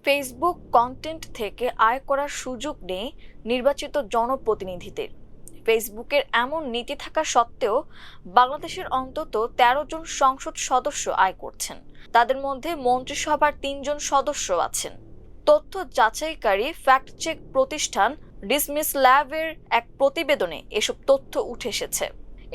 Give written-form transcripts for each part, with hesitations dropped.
Facebook content থেকে আয় করার সুযোগ নেই নির্বাচিত জনপ্রতিনিধিদের। ফেসবুকের এমন নীতি থাকা সত্ত্বেও বাংলাদেশের অন্তত ১৩ জন সংসদ সদস্য আয় করছেন। তাদের মধ্যে মন্ত্রিসভার ৩ জন সদস্য আছেন। তথ্য যাচাইকারী ফ্যাক্ট চেক প্রতিষ্ঠান ডিসমিস ল্যাবের এক প্রতিবেদনে এসব তথ্য উঠে এসেছে।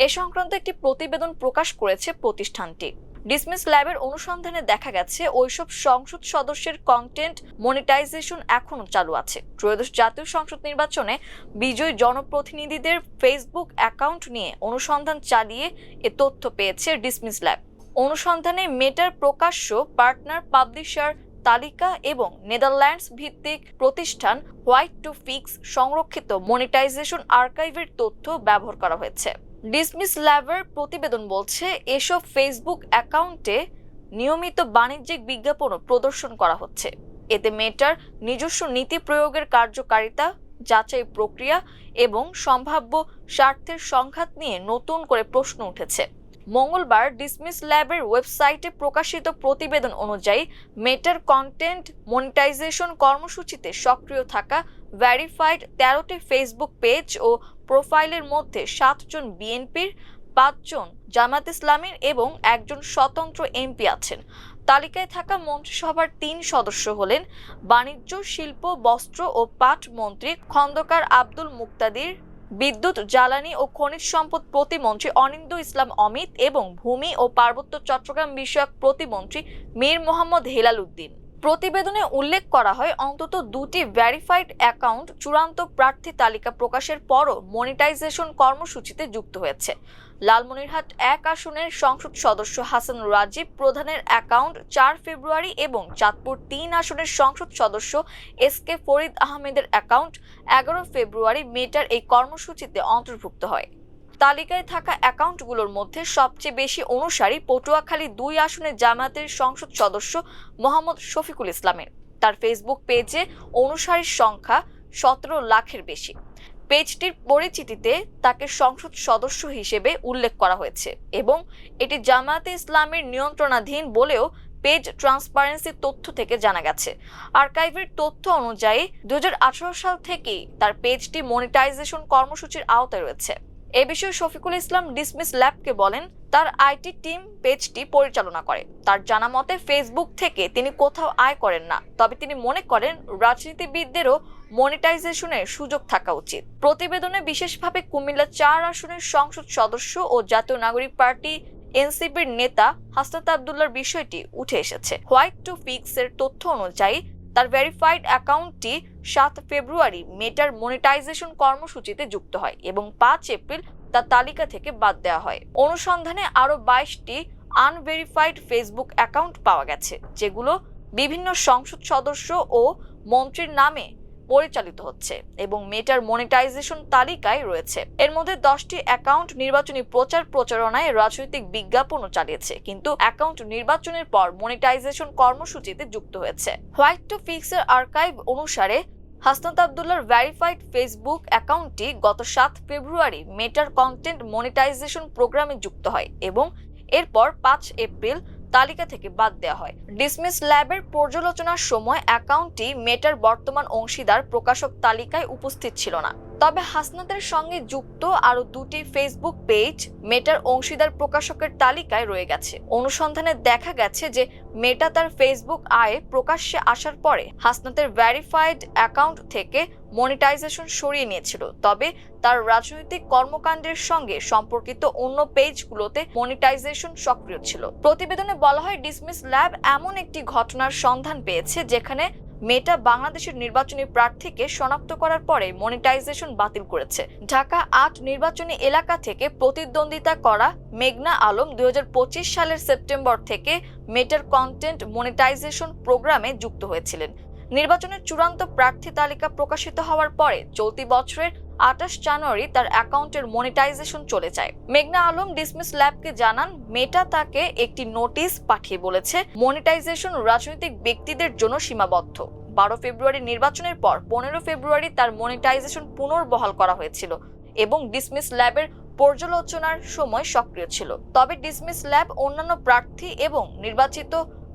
এ সংক্রান্ত একটি প্রতিবেদন প্রকাশ করেছে প্রতিষ্ঠানটি। ডিসমিস ল্যাবের অনুসন্ধানে দেখা গেছে ওইসব সংসদ সদস্যের কন্টেন্ট মনিটাইজেশন এখনো চালু আছে। ত্রয়োদশ জাতীয় সংসদ নির্বাচনে বিজয়ী জনপ্রতিনিধিদের ফেসবুক অ্যাকাউন্ট নিয়ে অনুসন্ধান চালিয়ে এ তথ্য পেয়েছে ডিসমিস ল্যাব। অনুসন্ধানে মেটার প্রকাশ্য পার্টনার পাবলিশার তালিকা এবং নেদারল্যান্ডস ভিত্তিক প্রতিষ্ঠান হোয়াইট টু ফিক্স সংরক্ষিত মনিটাইজেশন আর্কাইভের তথ্য ব্যবহার করা হয়েছে। ডিসমিস ল্যাবের প্রতিবেদন বলছে, এসব ফেসবুক অ্যাকাউন্টে নিয়মিত বাণিজ্যিক বিজ্ঞাপনও প্রদর্শন করা হচ্ছে। এতে মেটার নিজস্ব নীতি প্রয়োগের কার্যকারিতা, যাচাই প্রক্রিয়া এবং সম্ভাব্য স্বার্থের সংঘাত নিয়ে নতুন করে প্রশ্ন উঠেছে। মঙ্গলবার ডিসমিস ল্যাবের ওয়েবসাইটে প্রকাশিত প্রতিবেদন অনুযায়ী মেটার কন্টেন্ট মনিটাইজেশন কর্মসূচিতে সক্রিয় থাকা ভেরিফাইড ১৩টি ফেসবুক পেজ ও প্রোফাইলের মধ্যে ৭ জন বিএনপির, ৫ জন জামায়াত ইসলামীর এবং একজন স্বতন্ত্র এমপি আছেন। তালিকায় থাকা মন্ত্রিসভার ৩ সদস্য হলেন বাণিজ্য, শিল্প, বস্ত্র ও পাট মন্ত্রী খন্দকার আব্দুল মুক্তাদির, বিদ্যুৎ, জ্বালানি ও খনিজ সম্পদ প্রতিমন্ত্রী অনিন্দ্য ইসলাম অমিত এবং ভূমি ও পার্বত্য চট্টগ্রাম বিষয়ক প্রতিমন্ত্রী মীর মোহাম্মদ হেলাল উদ্দিন। প্রতিবেদনে উল্লেখ করা হয়, অন্তত ২টি ভেরিফাইড অ্যাকাউন্ট চূড়ান্ত প্রার্থী তালিকা প্রকাশের পরও মনিটাইজেশন কর্মসূচিতে যুক্ত হয়েছে। লালমনিরহাট ১ আসনের সংসদ সদস্য হাসান রাজীব প্রধানের অ্যাকাউন্ট ৪ ফেব্রুয়ারি এবং চাঁদপুর ৩ আসনের সংসদ সদস্য এসকে ফরিদ আহমেদের অ্যাকাউন্ট ১১ ফেব্রুয়ারি মেটার এই কর্মসূচিতে অন্তর্ভুক্ত হয়। তালিকায় থাকা অ্যাকাউন্টগুলোর মধ্যে সবচেয়ে বেশি অনুসারী পটুয়াখালী ২ আসনের জামায়াতের সংসদ সদস্য মোহাম্মদ শফিকুল ইসলামের। তার ফেসবুক পেজে অনুসারীর সংখ্যা ১৭ লাখের বেশি। পেজটির পরিচিতিতে তাকে সংসদ সদস্য হিসেবে উল্লেখ করা হয়েছে এবং এটি জামায়াতে ইসলামের নিয়ন্ত্রণাধীন বলেও পেজ ট্রান্সপারেন্সি তথ্য থেকে জানা গেছে। আর্কাইভের তথ্য অনুযায়ী ২০১৮ সাল থেকেই তার পেজটি মনিটাইজেশন কর্মসূচির আওতায় রয়েছে। এ বিষয়ে শফিকুল ইসলাম ডিসমিস ল্যাবকে বলেন, তার আইটি টিম পেজটি পরিচালনা করে। তার জানা মতে ফেসবুক থেকে তিনি কোথাও আয় করেন না, তবে তিনি মনে করেন রাজনীতিবিদদেরও মনিটাইজেশনের সুযোগ থাকা উচিত। প্রতিবেদনে বিশেষভাবে কুমিল্লা ৪ আসনের সংসদ সদস্য ও জাতীয় নাগরিক পার্টি এনসিপির নেতা হাসনাত আব্দুল্লাহর বিষয়টি উঠে এসেছে। হোয়াইট টু ফিক্স এর তথ্য অনুযায়ী তার ভেরিফাইড অ্যাকাউন্টটি ৭ ফেব্রুয়ারি মেটার মনিটাইজেশন কর্মসূচিতে যুক্ত হয় এবং ৫ এপ্রিল তার তালিকা থেকে বাদ দেওয়া হয়। অনুসন্ধানে আরও ২২টি আনভেরিফাইড ফেসবুক অ্যাকাউন্ট পাওয়া গেছে, যেগুলো বিভিন্ন সংসদ সদস্য ও মন্ত্রীর নামে পরিচালিত হচ্ছে এবং মেটার মনিটাইজেশন তালিকায় রয়েছে। এর মধ্যে ১০টি অ্যাকাউন্ট নির্বাচনী প্রচার প্রচারণায় রাজনৈতিক বিজ্ঞাপনও চালিয়েছে, কিন্তু অ্যাকাউন্ট নির্বাচনের পর মনিটাইজেশন কর্মসূচিতে যুক্ত হয়েছে। হোয়াইট টু ফিক্স এর আর্কাইভ অনুসারে হাসনাত আব্দুল্লাহর ভেরিফাইড ফেসবুক অ্যাকাউন্টটি গত ৭ ফেব্রুয়ারি মেটার কন্টেন্ট মনিটাইজেশন প্রোগ্রামে যুক্ত হয় এবং এরপর ৫ এপ্রিল তালিকা থেকে বাদ দেওয়া হয়। ডিসমিস ল্যাবের পর্যালোচনার সময় অ্যাকাউন্টটি মেটার বর্তমান অংশীদার প্রকাশক তালিকায় উপস্থিত ছিল না। তবে হাসনাতের সঙ্গে যুক্ত আরও ২টি ফেসবুক পেজ মেটার অংশীদার প্রকাশকের তালিকায় রয়ে গেছে। অনুসন্ধানে দেখা গেছে যে মেটা তার ফেসবুক আয় প্রকাশ্যে আসার পরে হাসনাতের ভেরিফাইড অ্যাকাউন্ট থেকে মনিটাইজেশন সরিয়ে নিয়েছিল, তবে তার রাজনৈতিক কর্মকাণ্ডের সঙ্গে সম্পর্কিত অন্য পেজগুলোতে মনিটাইজেশন সক্রিয় ছিল। প্রতিবেদনে বলা হয়, ডিসমিস ল্যাব এমন একটি ঘটনার সন্ধান পেয়েছে যেখানে মেটা বাংলাদেশের নির্বাচনী প্রার্থীকে শনাক্ত করার পরে মনিটাইজেশন বাতিল করেছে। ঢাকা ৮ নির্বাচনী এলাকা থেকে প্রতিদ্বন্দ্বিতা করা মেঘনা আলম ২০২৫ সালের সেপ্টেম্বর থেকে মেটার কন্টেন্ট মনিটাইজেশন প্রোগ্রামে যুক্ত হয়েছিলেন। নির্বাচনের চূড়ান্ত প্রার্থী তালিকা প্রকাশিত হওয়ার পরে চলতি বছরের ২৮ জানুয়ারি তার অ্যাকাউন্টের মনিটাইজেশন চলে যায়। মেঘনা আলম ডিসমিস ল্যাবকে জানান, মেটা তাকে একটি নোটিশ পাঠিয়ে বলেছে মনিটাইজেশন রাজনৈতিক ব্যক্তিদের জন্য সীমাবদ্ধ। ১২ ফেব্রুয়ারি নির্বাচনের পর ১৫ ফেব্রুয়ারি তার মনিটাইজেশন পুনর্বহাল করা হয়েছিল এবং ডিসমিস ল্যাবের পর্যালোচনার সময় সক্রিয় ছিল। তবে ডিসমিস ল্যাব অন্যান্য প্রার্থী এবং নির্বাচিত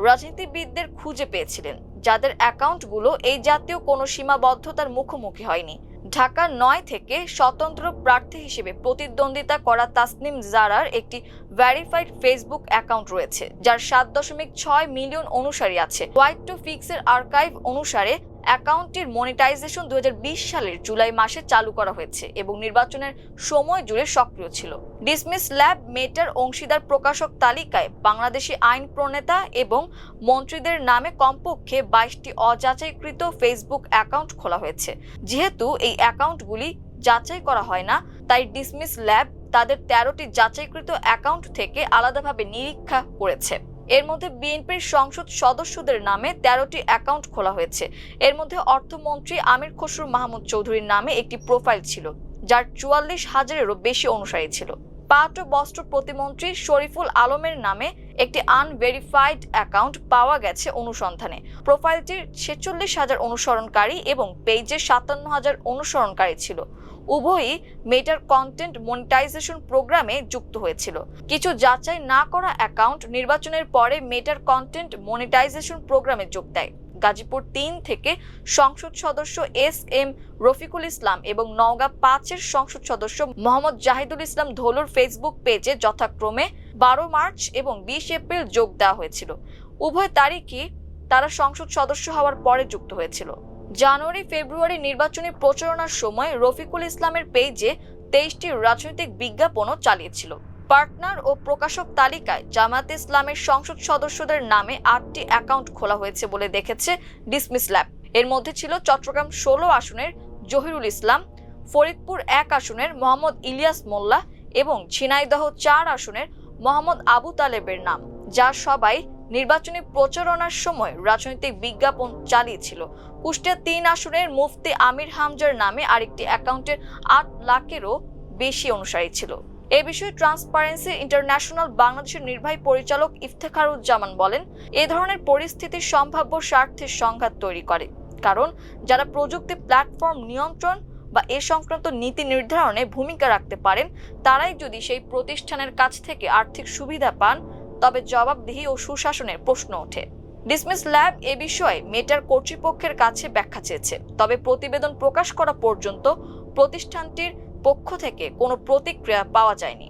রাজনীতিবিদদের খুঁজে পেয়েছিলেন যাদের অ্যাকাউন্টগুলো এই জাতীয় কোনো সীমাবদ্ধতার মুখোমুখি হয়নি। ঢাকার 9 থেকে স্বতন্ত্র প্রার্থী হিসেবে প্রতিদ্বন্দ্বিতা করা তাসনিম জারার একটি ভেরিফাইড ফেসবুক অ্যাকাউন্ট রয়েছে, যার 7.6 মিলিয়ন অনুসারী আছে। হোয়াইট টু ফিক্সের আর্কাইভ অনুসারে অ্যাকাউন্টটির মনিটাইজেশন 2020 সালের জুলাই মাসে চালু করা হয়েছে এবং নির্বাচনের সময় জুড়ে সক্রিয় ছিল। ডিসমিস ল্যাব মেটার অংশীদার প্রকাশক তালিকায় বাংলাদেশি আইন প্রণেতা এবং মন্ত্রীদের নামে কমপক্ষে 22টি অযাচাইকৃত ফেসবুক অ্যাকাউন্ট খোলা হয়েছে। যেহেতু এই অ্যাকাউন্টগুলি যাচাই করা হয় না, তাই ডিসমিস ল্যাব তাদের 13টি যাচাইকৃত অ্যাকাউন্ট থেকে আলাদাভাবে নিরীক্ষা করেছে। এর মধ্যে বিএনপির সংসদ সদস্যদের নামে 13টি অ্যাকাউন্ট খোলা হয়েছে। এর মধ্যে অর্থমন্ত্রী আমির খসরু মাহমুদ চৌধুরীর নামে একটি প্রোফাইল ছিল, যার 44,000-এরও বেশি অনুসারী ছিল। পাট ও বস্ত্র প্রতিমন্ত্রী শরীফুল আলমের নামে একটি আনভেরিফাইড অ্যাকাউন্ট পাওয়া গেছে অনুসন্ধানে। প্রোফাইলটির 46,000 অনুসরণকারী এবং পেজের 57,000 অনুসরণকারী ছিল। উভয়ই মেটার কন্টেন্ট মনিটাইজেশন প্রোগ্রামে যুক্ত হয়েছিল। কিছু যাচাই না করা অ্যাকাউন্ট নির্বাচনের পরে মেটার কন্টেন্ট মনিটাইজেশন প্রোগ্রামে যোগ দেয়। গাজীপুর 3 থেকে সংসদ সদস্য এস.এম. রফিকুল ইসলাম এবং নওগাঁ 5-এর সংসদ সদস্য মোহাম্মদ জাহিদুল ইসলাম ধলুর ফেসবুক পেজে যথাক্রমে 12 মার্চ এবং 20 এপ্রিল যোগ দেওয়া হয়েছিল। উভয় তারিখই তারা সংসদ সদস্য হওয়ার পরে যুক্ত হয়েছিল। জানুয়ারি ফেব্রুয়ারি নির্বাচনী প্রচারণার সময় রফিকুল ইসলামের পেজে 23টি রাজনৈতিক বিজ্ঞাপনও চালিয়েছিল। পার্টনার ও প্রকাশক তালিকায় জামায়াতে ইসলামের সংসদ সদস্যদের নামে 8টি অ্যাকাউন্ট খোলা হয়েছে বলে দেখেছে ডিসমিস ল্যাব। এর মধ্যে ছিল চট্টগ্রাম 16 আসনের জহিরুল ইসলাম, ফরিদপুর 1 আসনের মোহাম্মদ ইলিয়াস মোল্লা এবং ঝিনাইদহ 4 আসনের মোহাম্মদ আবু তালেবের নাম, যা সবাই নির্বাচনী প্রচারণার সময় রাজনৈতিক বিজ্ঞাপন চালিয়েছিল। কুষ্টিয়া 3 আসনের মুফতি আমির হামজার নামে আরেকটি অ্যাকাউন্টের 8 লাখেরও বেশি অনুসারী ছিল। এ বিষয়ে ট্রান্সপারেন্সি ইন্টারন্যাশনাল বাংলাদেশের নির্বাহী পরিচালক ইফতেখারুজ্জামান বলেন, এ ধরনের পরিস্থিতি সম্ভাব্য স্বার্থের সংঘাত তৈরি করে, কারণ যারা প্রযুক্তি প্ল্যাটফর্ম নিয়ন্ত্রণ বা এ সংক্রান্ত নীতি নির্ধারণে ভূমিকা রাখতে পারেন, তারাই যদি সেই প্রতিষ্ঠানের কাছ থেকে আর্থিক সুবিধা পান, তবে জবাবদিহি ও সুশাসনের প্রশ্ন ওঠে। ডিসমিস ল্যাব এ বিষয়ে মেটার কর্তৃপক্ষের কাছে ব্যাখ্যা চেয়েছে, তবে প্রতিবেদন প্রকাশ করা পর্যন্ত প্রতিষ্ঠানটির পক্ষ থেকে কোনো প্রতিক্রিয়া পাওয়া যায়নি।